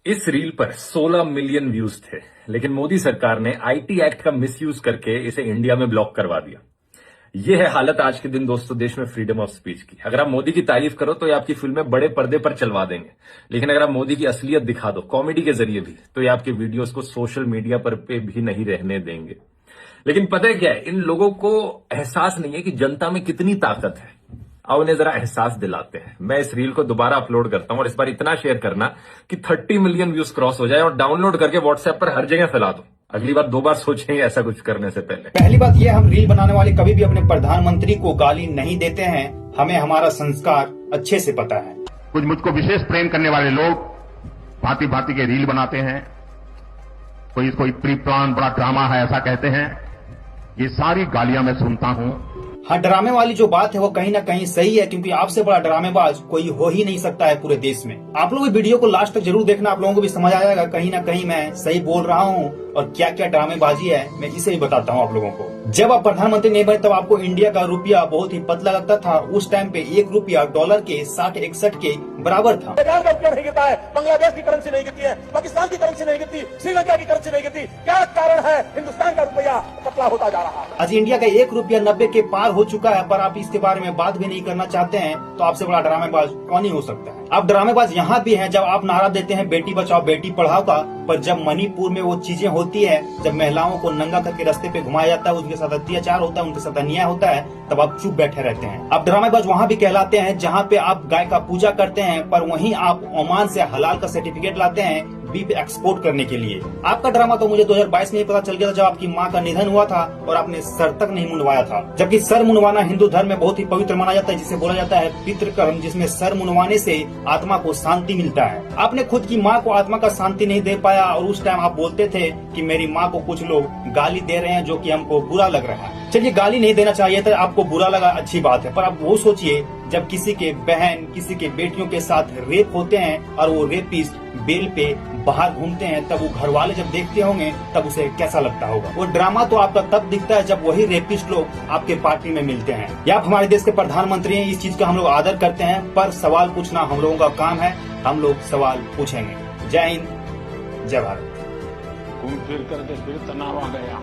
इस रील पर 16 million views थे, लेकिन मोदी सरकार ने आईटी एक्ट का मिसयूज करके इसे इंडिया में ब्लॉक करवा दिया। यह है हालत आज के दिन दोस्तों देश में फ्रीडम ऑफ स्पीच की। अगर आप मोदी की तारीफ करो तो ये आपकी फिल्में बड़े पर्दे पर चलवा देंगे, लेकिन अगर आप मोदी की असलियत दिखा दो कॉमेडी के जरिए भी, तो ये आपके वीडियोस को सोशल मीडिया पर पे भी नहीं रहने देंगे। लेकिन पता है क्या है, इन लोगों को एहसास नहीं है कि जनता में कितनी ताकत है। अब उन्हें जरा एहसास दिलाते हैं। मैं इस रील को दोबारा अपलोड करता हूं और इस बार इतना शेयर करना कि 30 मिलियन व्यूज क्रॉस हो जाए और डाउनलोड करके व्हाट्सएप पर हर जगह फैला दो। अगली बार 2 बार सोचेंगे ऐसा कुछ करने से पहले। पहली बात ये, हम रील बनाने वाले कभी भी अपने प्रधानमंत्री को गाली नहीं देते हैं। हमें हमारा संस्कार अच्छे से पता है। कुछ मुझको विशेष प्रेम करने वाले लोग भांति भांति के रील बनाते हैं, कोई इसको प्री प्लान बड़ा ड्रामा है ऐसा कहते हैं। ये सारी गालियां मैं सुनता हूं। हाँ, ड्रामे वाली जो बात है वो कहीं ना कहीं सही है, क्योंकि आपसे बड़ा ड्रामेबाज कोई हो ही नहीं सकता है पूरे देश में। आप लोग वीडियो को लास्ट तक जरूर देखना, आप लोगों को भी समझ आ जाएगा कहीं ना कहीं मैं सही बोल रहा हूँ और क्या क्या ड्रामेबाजी है मैं इसे भी बताता हूँ आप लोगों को। जब आप प्रधानमंत्री नहीं बने तब आपको इंडिया का रुपया बहुत ही पतला लगता था। उस टाइम पे 1 रुपया डॉलर के 60-61 के बराबर था। नहीं गिरता है, बांग्लादेश की करेंसी नहीं गिरती है, पाकिस्तान की करेंसी नहीं गिरती, श्रीलंका की करेंसी नहीं गिरती। क्या कारण है? हिंदुस्तान का रुपया पतला होता जा रहा है। आज इंडिया का 1 रुपया 90 के पार हो चुका है, पर आप इसके बारे में बात भी नहीं करना चाहते हैं। तो आपसे बड़ा ड्रामेबाज कौन ही हो सकता है। आप ड्रामेबाज यहाँ भी हैं जब आप नारा देते हैं बेटी बचाओ बेटी पढ़ाओ का, पर जब मणिपुर में वो चीजें होती है, जब महिलाओं को नंगा करके रास्ते पे घुमाया जाता है, उनके साथ अत्याचार होता है, उनके साथ अन्याय होता है, तब आप चुप बैठे रहते हैं। आप ड्रामेबाज वहाँ भी कहलाते हैं जहाँ पे आप गाय का पूजा करते हैं, पर वहीं आप ओमान से हलाल का सर्टिफिकेट लाते हैं बीफ एक्सपोर्ट करने के लिए। आपका ड्रामा तो मुझे 2022 में ही पता चल गया था, जब आपकी माँ का निधन हुआ था और आपने सर तक नहीं मुंडवाया था। जबकि सर मुंडवाना हिंदू धर्म में बहुत ही पवित्र माना जाता है, जिसे बोला जाता है पितृकर्म, जिसमें सर मुंडवाने से आत्मा को शांति मिलता है। आपने खुद की माँ को आत्मा का शांति नहीं दे पाया और उस टाइम आप बोलते थे कि मेरी माँ को कुछ लोग गाली दे रहे हैं जो कि हमको बुरा लग रहा है। चलिए, गाली नहीं देना चाहिए था, आपको बुरा लगा, अच्छी बात है, पर आप वो सोचिए जब किसी के बहन किसी के बेटियों के साथ रेप होते हैं और वो रेपिस्ट बेल पे बाहर घूमते हैं, तब वो घर वाले जब देखते होंगे तब उसे कैसा लगता होगा। वो ड्रामा तो आपका तब दिखता है जब वही रेपिस्ट लोग आपके पार्टी में मिलते हैं। या आप हमारे देश के प्रधानमंत्री हैं, इस चीज का हम लोग आदर करते हैं, पर सवाल पूछना हम लोगों का काम है। हम लोग सवाल पूछेंगे। जय हिंद, जय भारत। घूम फिर करके फिर तनाव आ गया।